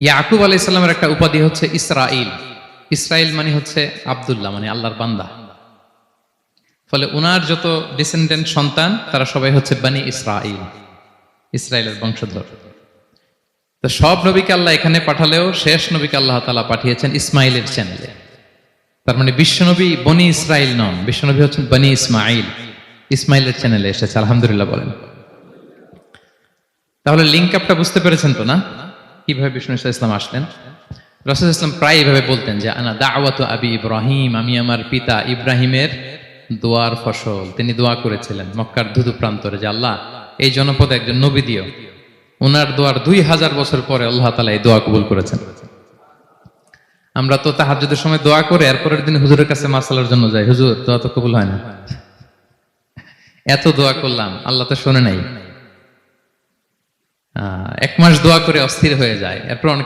ইয়াকুব আলাইহিস সালামের একটা উপাধি হচ্ছে ইসরাইল। ইসরাইল মানে হচ্ছে আব্দুল্লাহ, মানে আল্লাহর বান্দা। ফলে উনার যত ডিসেন্ডেন্ট সন্তান তারা সবাই হচ্ছে বনি ইসরাইল, ইসরায়েলের বংশধর। তো সব নবীকে আল্লাহ এখানে পাঠালেও শেষ নবীকে আল্লাহ তাআলা পাঠিয়েছেন ইসমাইলের চ্যানেলে। তার মানে বিশ্বনবী বনি ইসরাইল নন, বিশ্বনবী হচ্ছেন বনি ইসমাইল, ইসমাইলের চ্যানেলে এসেছে। আলহামদুলিল্লাহ বলেন। তাহলে লিঙ্ক আপটা বুঝতে পেরেছেন তো না, কিভাবে বিষ্ণু ইসলাম আসলেন? রাসূল ইসলাম প্রায় এইভাবে বলতেন যে আনা দাওয়াতু আবি ইব্রাহিম, আমি আমার পিতা ইব্রাহিমের দোয়ার ফসল। তিনি দোয়া করেছিলেন মক্কার ধুধু প্রান্তরে যে আল্লাহ এই জনপদে একজন নবী দিও। ওনার দোয়ার 2000 বছর পরে আল্লাহ তাআলা এই দোয়া কবুল করেছেন। আমরা তো তাহাজ্জুদের সময় দোয়া করে এরপরের দিন হুজুরের কাছে মাসালার জন্য যাই, হুজুর দোয়া তো কবুল হয় না, এত দোয়া করলাম আল্লাহ তো শোনে নাই। 1 মাস দোয়া করে অস্থির হয়ে যায়, এরপর অনেকে